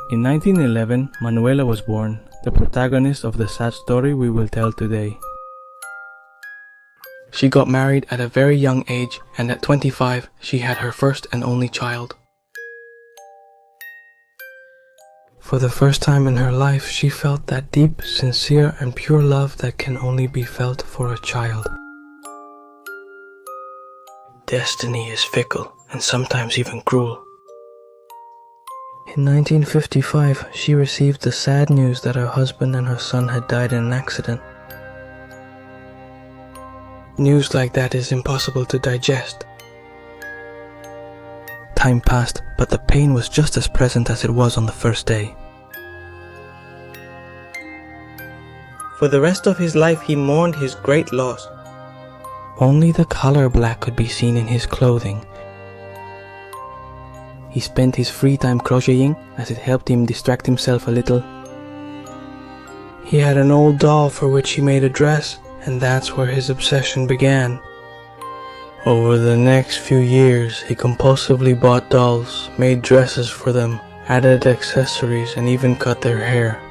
In 1911, Manuela was born, the protagonist of the sad story we will tell today. She got married at a very young age, and at 25, she had her first and only child. For the first time in her life, she felt that deep, sincere, and pure love that can only be felt for a child. Destiny is fickle, and sometimes even cruel. In 1955, she received the sad news that her husband and her son had died in an accident. News like that is impossible to digest. Time passed, but the pain was just as present as it was on the first day. For the rest of his life, he mourned his great loss. Only the color black could be seen in his clothing. He spent his free time crocheting, as it helped him distract himself a little. He had an old doll for which he made a dress, and that's where his obsession began. Over the next few years, he compulsively bought dolls, made dresses for them, added accessories, and even cut their hair.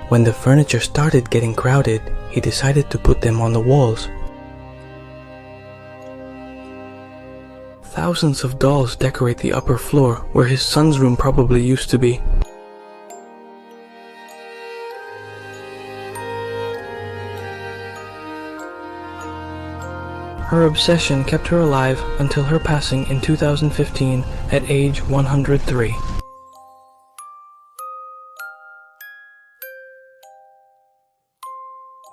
When the furniture started getting crowded, he decided to put them on the walls. Thousands of dolls decorate the upper floor, where his son's room probably used to be. Her obsession kept her alive until her passing in 2015 at age 103.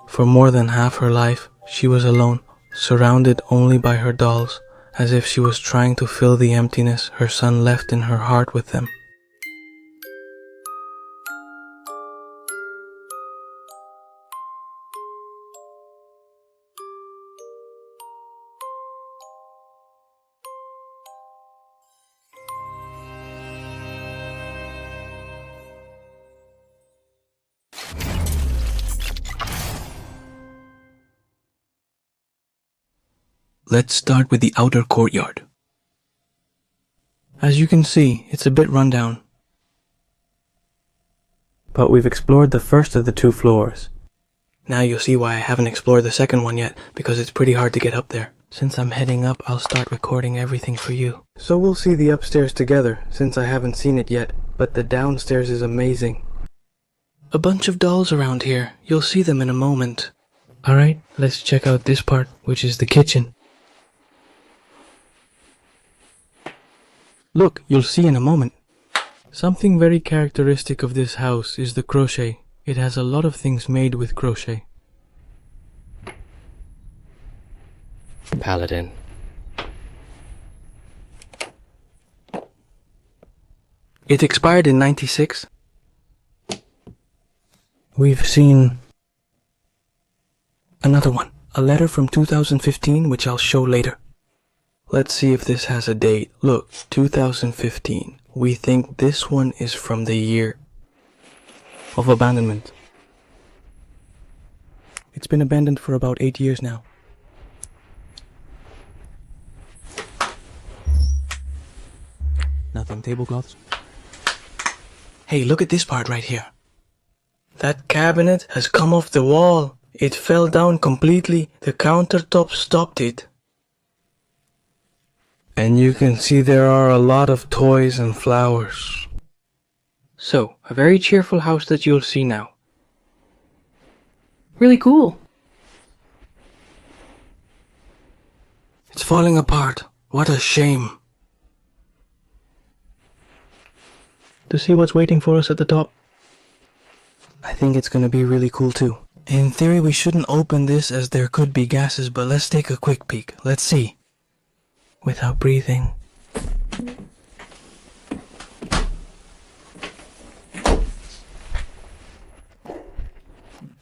For more than half her life, she was alone, surrounded only by her dolls, as if she was trying to fill the emptiness her son left in her heart with them. Let's start with the outer courtyard. As you can see, it's a bit run down. But we've explored the first of the 2 floors. Now you'll see why I haven't explored the second one yet, because it's pretty hard to get up there. Since I'm heading up, I'll start recording everything for you. So we'll see the upstairs together, since I haven't seen it yet, but the downstairs is amazing. A bunch of dolls around here. You'll see them in a moment. Alright, let's check out this part, which is the kitchen. Look, you'll see in a moment. Something very characteristic of this house is the crochet. It has a lot of things made with crochet. Paladin. It expired in '96. We've seen another one, a letter from 2015, which I'll show later. Let's see if this has a date. Look, 2015. We think this one is from the year of abandonment. It's been abandoned for about 8 years now. Nothing, tablecloths. Hey, look at this part right here. That cabinet has come off the wall. It fell down completely. The countertop stopped it. And you can see there are a lot of toys and flowers. So, a very cheerful house that you'll see now. Really cool. It's falling apart. What a shame. To see what's waiting for us at the top. I think it's gonna be really cool too. In theory, we shouldn't open this as there could be gases, but let's take a quick peek. Let's see. Without breathing.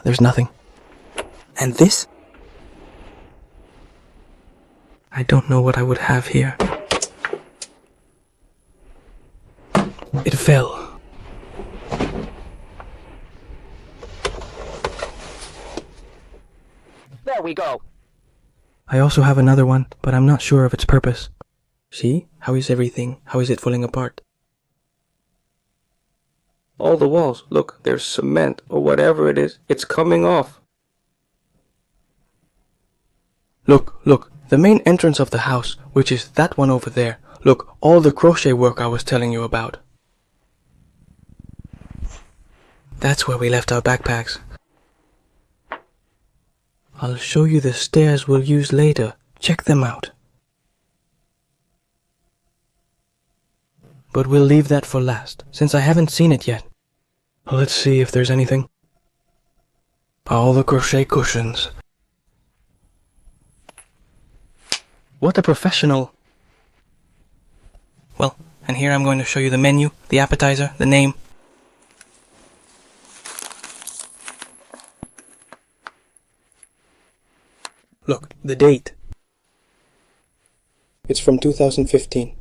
There's nothing. And this? I don't know what I would have here. It fell. There we go. I also have another one, but I'm not sure of its purpose. See? How is everything? How is it falling apart? All the walls, look, there's cement or whatever it is. It's coming off. Look, the main entrance of the house, which is that one over there. Look, all the crochet work I was telling you about. That's where we left our backpacks. I'll show you the stairs we'll use later. Check them out. But we'll leave that for last, since I haven't seen it yet. Let's see if there's anything. All the crochet cushions. What a professional. Well, and here I'm going to show you the menu, the appetizer, the name. Look, the date. It's from 2015.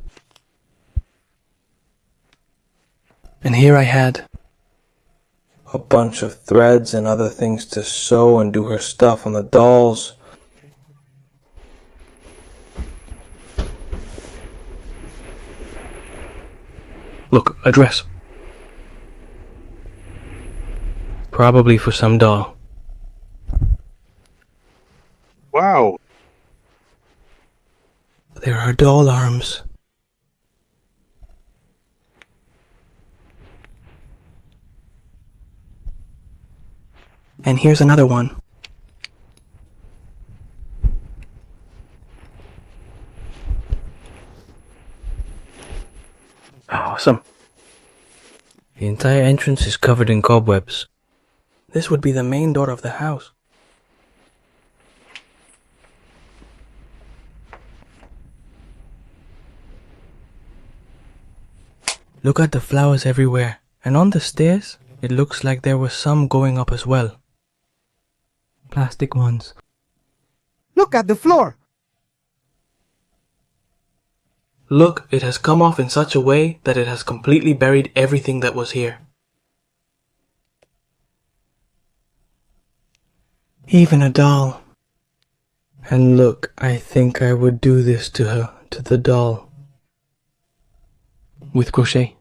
And here I had a bunch of threads and other things to sew and do her stuff on the dolls. Look, a dress. Probably for some doll. Wow. There are doll arms. And here's another one. Awesome. The entire entrance is covered in cobwebs. This would be the main door of the house. Look at the flowers everywhere, and on the stairs, it looks like there were some going up as well. Plastic ones. Look at the floor! Look, it has come off in such a way that it has completely buried everything that was here. Even a doll. And look, I think I would do this to her, to the doll. With crochet.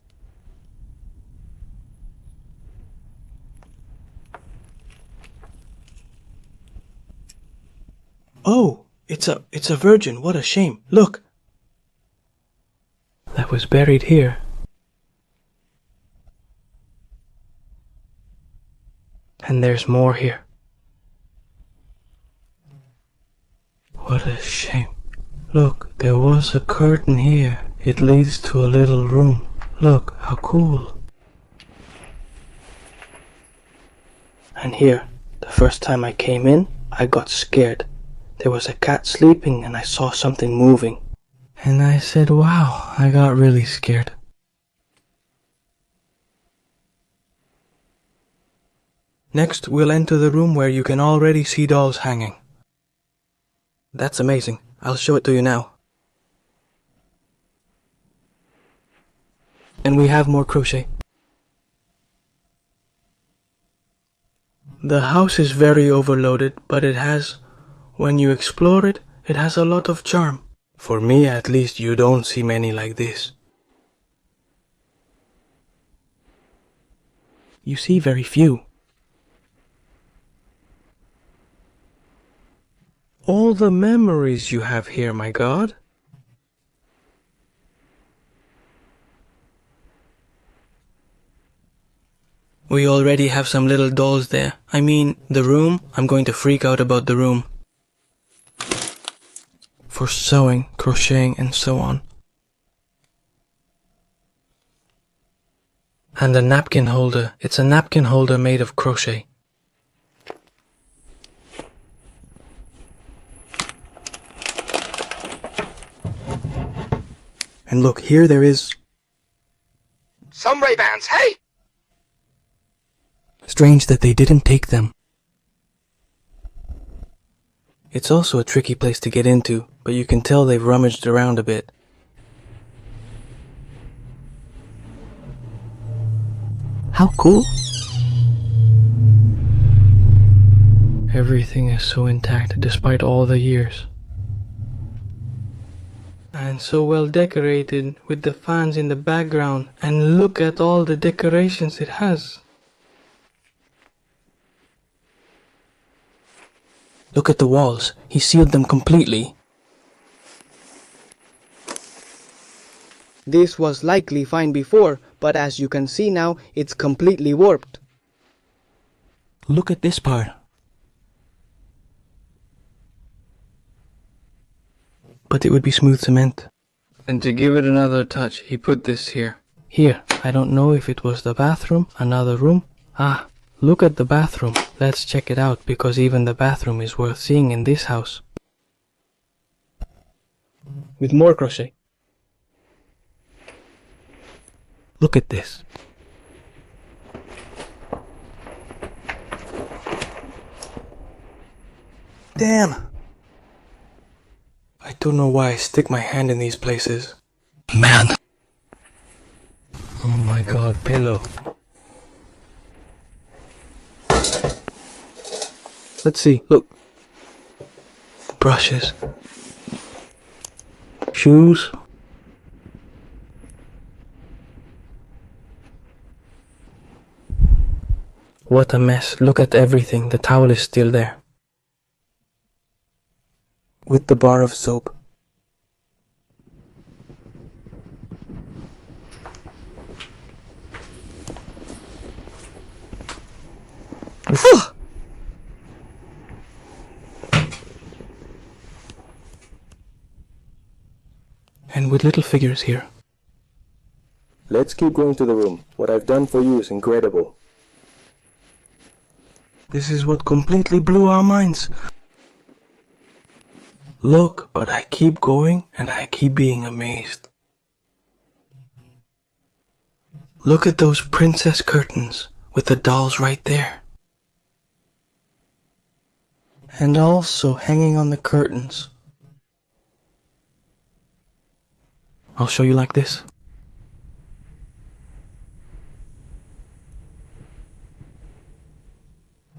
Oh, it's a virgin. What a shame. Look. That was buried here. And there's more here. What a shame. Look, there was a curtain here. It leads to a little room. Look, how cool. And here, the first time I came in, I got scared. There was a cat sleeping and I saw something moving. And I said, wow, I got really scared. Next, we'll enter the room where you can already see dolls hanging. That's amazing. I'll show it to you now. And we have more crochet. The house is very overloaded, but it has, when you explore it, it has a lot of charm. For me, at least, you don't see many like this. You see very few. All the memories you have here, my God. We already have some little dolls there. I mean, the room, I'm going to freak out about the room. For sewing, crocheting, and so on. And a napkin holder. It's a napkin holder made of crochet. And look, here there is... Some Ray-Bans, hey! Strange that they didn't take them. It's also a tricky place to get into, but you can tell they've rummaged around a bit. How cool! Everything is so intact despite all the years. And so well decorated with the fans in the background. And look at all the decorations it has. Look at the walls. He sealed them completely. This was likely fine before, but as you can see now, it's completely warped. Look at this part. But it would be smooth cement. And to give it another touch, he put this here. Here, I don't know if it was the bathroom, another room. Ah, look at the bathroom. Let's check it out, because even the bathroom is worth seeing in this house. With more crochet. Look at this. Damn! I don't know why I stick my hand in these places. Man! Oh my god, pillow. Let's see, look. Brushes. Shoes. What a mess. Look at everything. The towel is still there. With the bar of soap. And with little figures here. Let's keep going to the room. What I've done for you is incredible. This is what completely blew our minds. Look, but I keep going and I keep being amazed. Look at those princess curtains with the dolls right there. And also hanging on the curtains. I'll show you like this.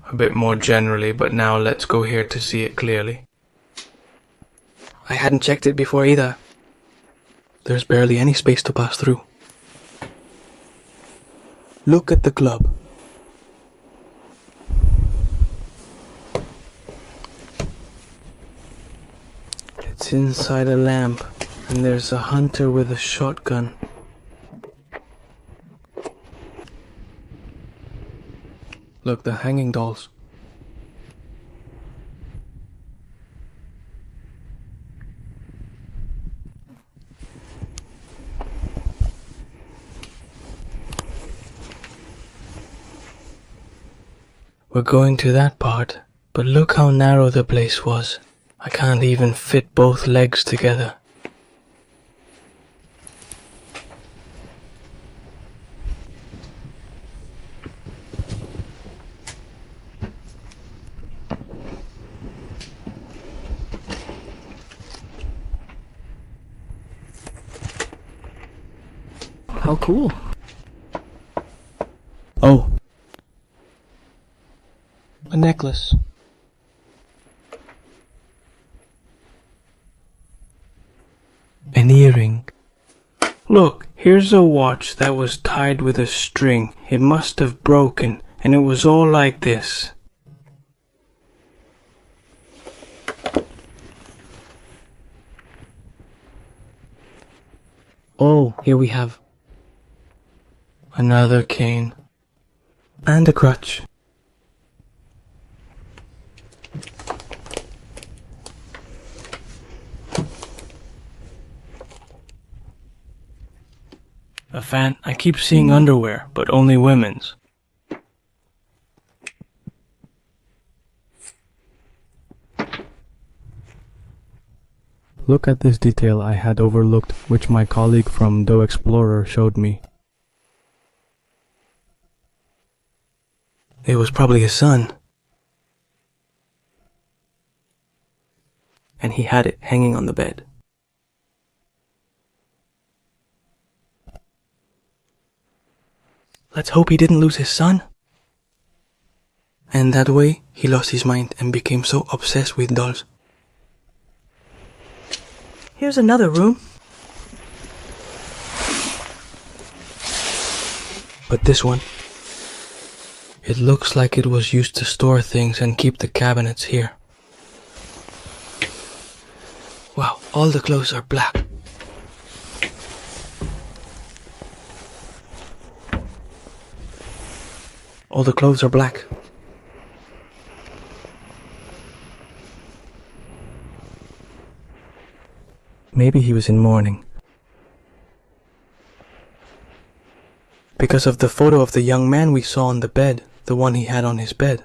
A bit more generally, but now let's go here to see it clearly. I hadn't checked it before either. There's barely any space to pass through. Look at the club. It's inside a lamp, and there's a hunter with a shotgun. Look, the hanging dolls. We're going to that part, but look how narrow the place was. I can't even fit both legs together. How cool. Oh. A necklace. An earring. Look, here's a watch that was tied with a string. It must have broken, and it was all like this. Oh, here we have another cane and a crutch. A fan. I keep seeing underwear, but only women's. Look at this detail I had overlooked, which my colleague from Doe Explorer showed me. It was probably his son. And he had it hanging on the bed. Let's hope he didn't lose his son. And that way, he lost his mind and became so obsessed with dolls. Here's another room. But this one, it looks like it was used to store things and keep the cabinets here. Wow, all the clothes are black. All the clothes are black. Maybe he was in mourning. Because of the photo of the young man we saw on the bed, the one he had on his bed.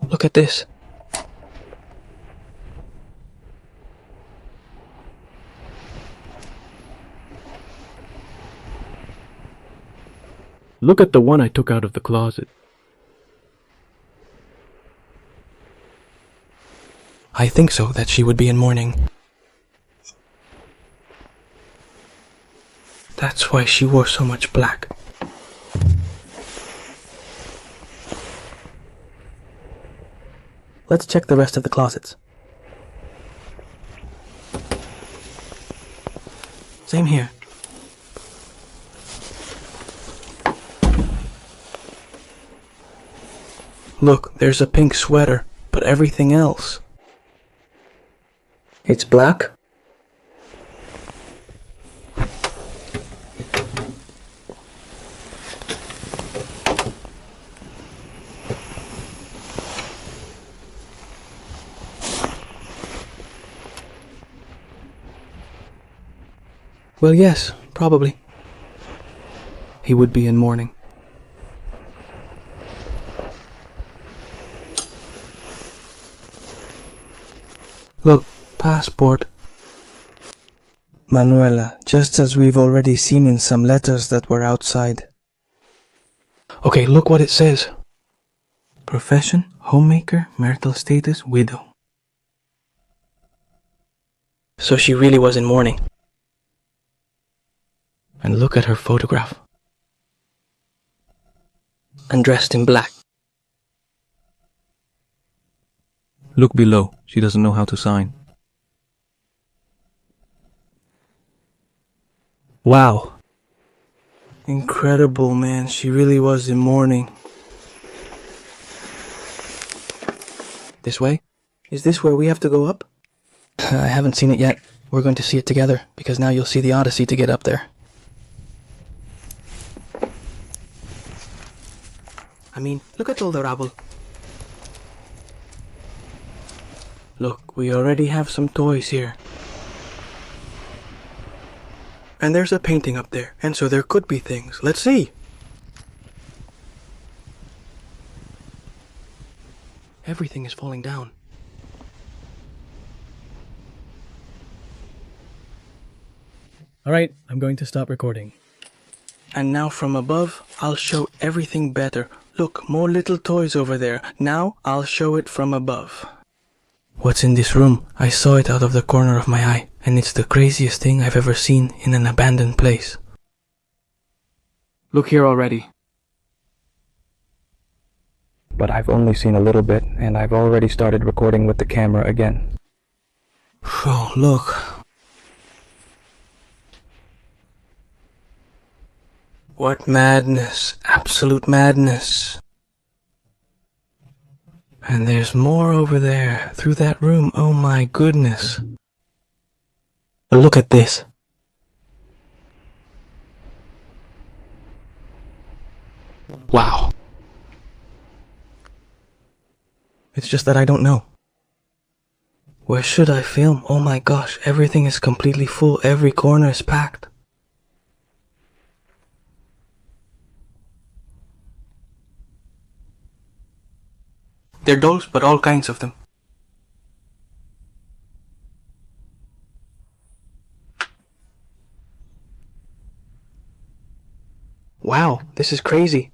Look at this. Look at the one I took out of the closet. I think so, that she would be in mourning. That's why she wore so much black. Let's check the rest of the closets. Same here. Look, there's a pink sweater, but everything else. It's black? Well, yes, probably. He would be in mourning. Look, passport. Manuela, just as we've already seen in some letters that were outside. Okay, look what it says. Profession, homemaker, marital status, widow. So she really was in mourning. And look at her photograph. And dressed in black. Look below. She doesn't know how to sign. Wow. Incredible, man. She really was in mourning. This way? Is this where we have to go up? I haven't seen it yet. We're going to see it together, because now you'll see the odyssey to get up there. I mean, look at all the rubble. Look, we already have some toys here. And there's a painting up there, and so there could be things. Let's see. Everything is falling down. Alright, I'm going to stop recording. And now from above, I'll show everything better. Look, more little toys over there. Now, I'll show it from above. What's in this room? I saw it out of the corner of my eye, and it's the craziest thing I've ever seen in an abandoned place. Look here already. But I've only seen a little bit, and I've already started recording with the camera again. Oh, look. What madness. Absolute madness. And there's more over there, through that room. Oh my goodness. Look at this. Wow. It's just that I don't know. Where should I film? Oh my gosh, everything is completely full. Every corner is packed. They're dolls, but all kinds of them. Wow, this is crazy.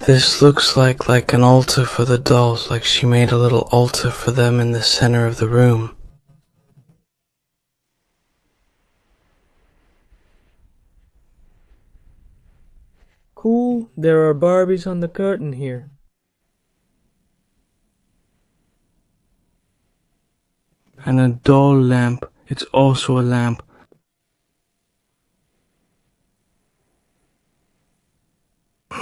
This looks like an altar for the dolls, like she made a little altar for them in the center of the room. Cool, there are Barbies on the curtain here. And a doll lamp. It's also a lamp.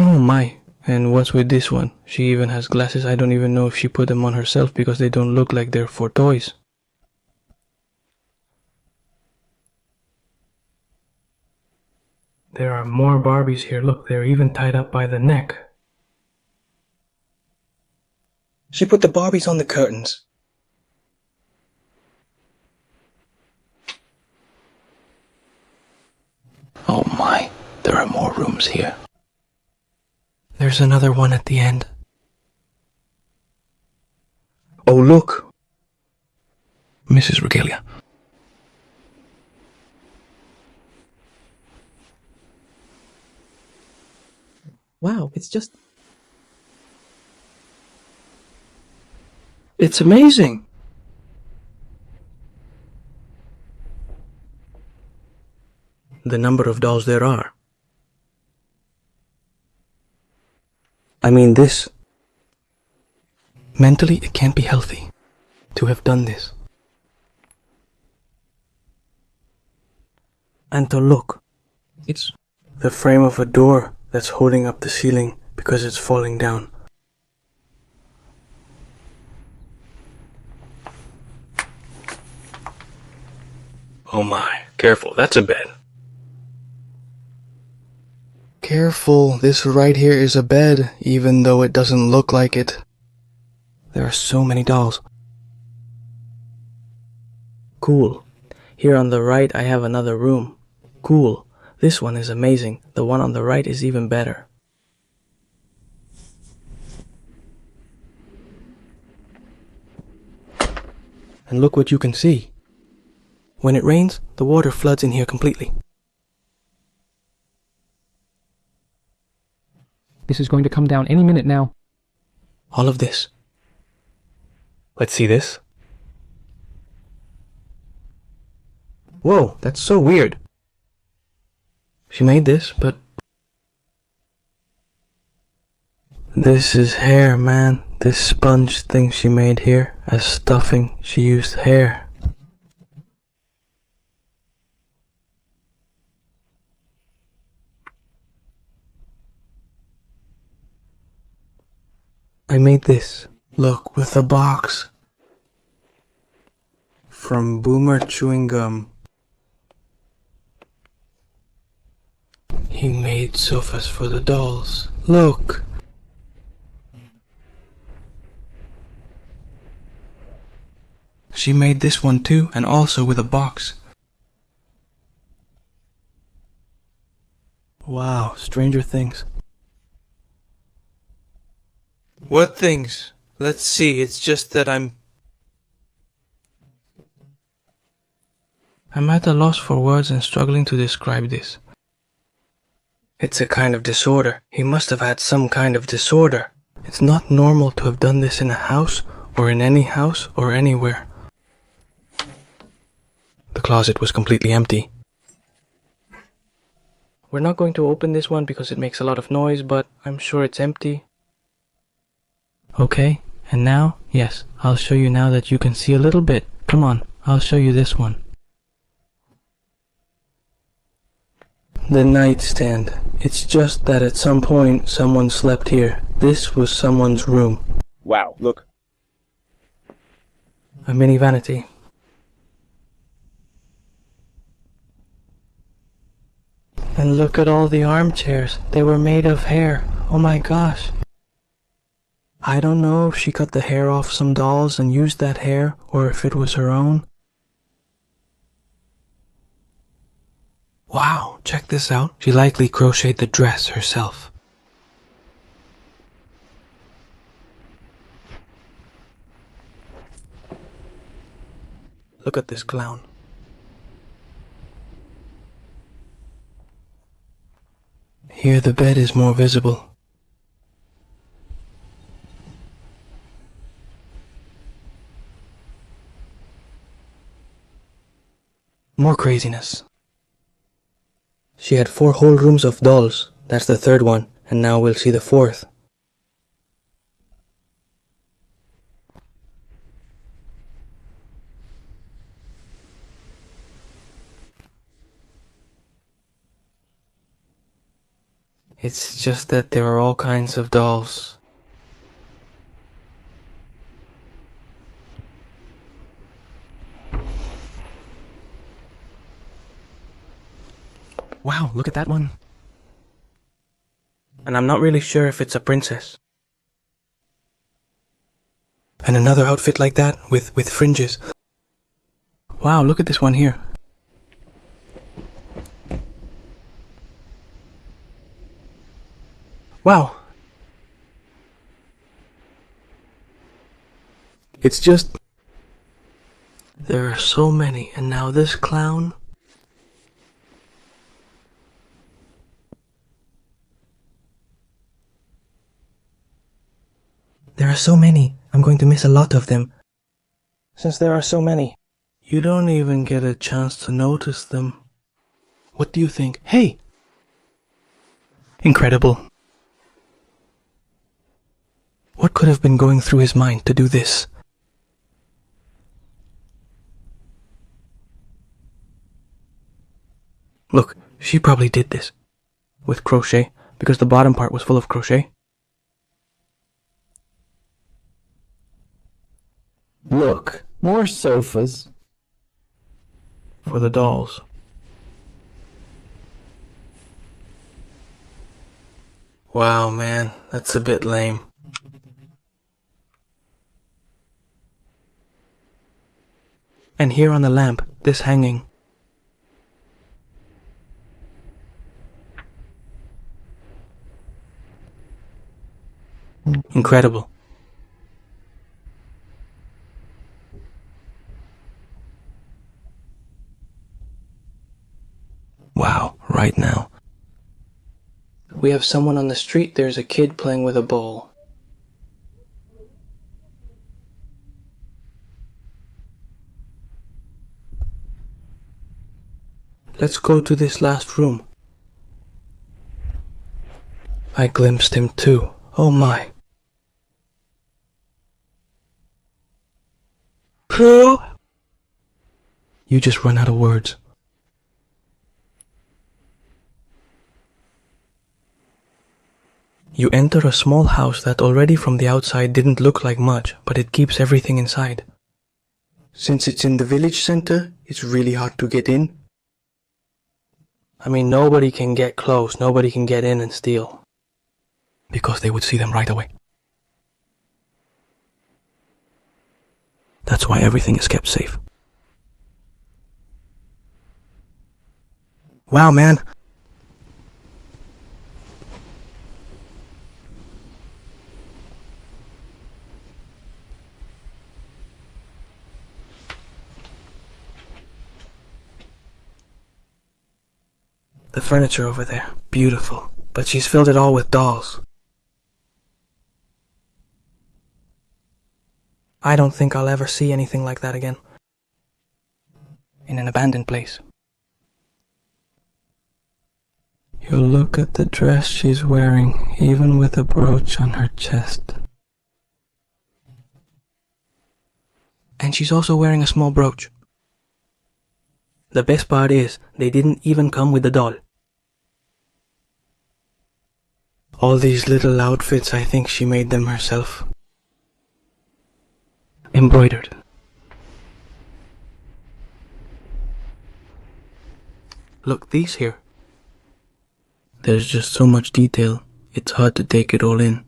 Oh my. And what's with this one? She even has glasses. I don't even know if she put them on herself because they don't look like they're for toys. There are more Barbies here. Look, they're even tied up by the neck. She put the Barbies on the curtains. Oh my, there are more rooms here. There's another one at the end. Oh look! Mrs. Regalia. Wow, it's just... It's amazing! The number of dolls there are. I mean this. Mentally, it can't be healthy to have done this. And to look. It's the frame of a door that's holding up the ceiling because it's falling down. Oh my, careful, that's a bed. Careful, this right here is a bed, even though it doesn't look like it. There are so many dolls. Cool. Here on the right I have another room. Cool. This one is amazing. The one on the right is even better. And look what you can see. When it rains, the water floods in here completely. This is going to come down any minute now. All of this. Let's see this. Whoa, that's so weird. She made this, but... This is hair, man. This sponge thing she made here. As stuffing, she used hair. I made this. Look, with a box. From Boomer Chewing Gum. He made sofas for the dolls. Look! She made this one too, and also with a box. Wow, Stranger Things. What things? Let's see, it's just that I'm at a loss for words and struggling to describe this. It's a kind of disorder. He must have had some kind of disorder. It's not normal to have done this in a house, or in any house, or anywhere. The closet was completely empty. We're not going to open this one because it makes a lot of noise, but I'm sure it's empty. Okay, and now, yes, I'll show you now that you can see a little bit. Come on, I'll show you this one. The nightstand. It's just that at some point someone slept here. This was someone's room. Wow, look. A mini vanity. And look at all the armchairs. They were made of hair. Oh my gosh. I don't know if she cut the hair off some dolls and used that hair, or if it was her own. Wow, check this out. She likely crocheted the dress herself. Look at this clown. Here the bed is more visible. More craziness. She had 4 whole rooms of dolls. That's the 3rd one, and now we'll see the 4th. It's just that there are all kinds of dolls. Wow, look at that one. And I'm not really sure if it's a princess. And another outfit like that with fringes. Wow, look at this one here. Wow. It's just... there are so many, and now this clown... There are so many. I'm going to miss a lot of them. Since there are so many, you don't even get a chance to notice them. What do you think? Hey! Incredible. What could have been going through his mind to do this? Look, she probably did this with crochet because the bottom part was full of crochet. Look, more sofas. For the dolls. Wow, man, that's a bit lame. And here on the lamp, this hanging. Incredible. Wow, right now. We have someone on the street. There's a kid playing with a bowl. Let's go to this last room. I glimpsed him too. Oh my. Prue? You just run out of words. You enter a small house that already from the outside didn't look like much, but it keeps everything inside. Since it's in the village center, it's really hard to get in. I mean, nobody can get close, nobody can get in and steal. Because they would see them right away. That's why everything is kept safe. Wow, man. The furniture over there, beautiful, but she's filled it all with dolls. I don't think I'll ever see anything like that again. In an abandoned place. You look at the dress she's wearing, even with a brooch on her chest. And she's also wearing a small brooch. The best part is, they didn't even come with the doll. All these little outfits, I think she made them herself. Embroidered. Look, these here. There's just so much detail, it's hard to take it all in.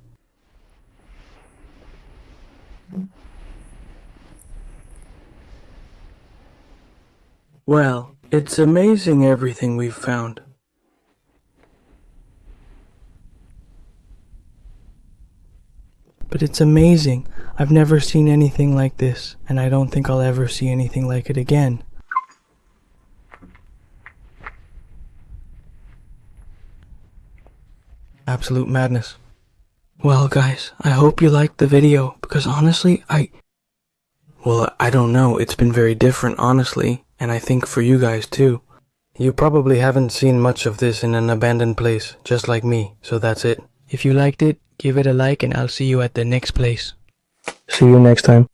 Well, it's amazing everything we've found. But it's amazing. I've never seen anything like this, and I don't think I'll ever see anything like it again. Absolute madness. Well, guys, I hope you liked the video, because honestly, I don't know, it's been very different, honestly, and I think for you guys too. You probably haven't seen much of this in an abandoned place, just like me, so that's it. If you liked it, give it a like and I'll see you at the next place. See you next time.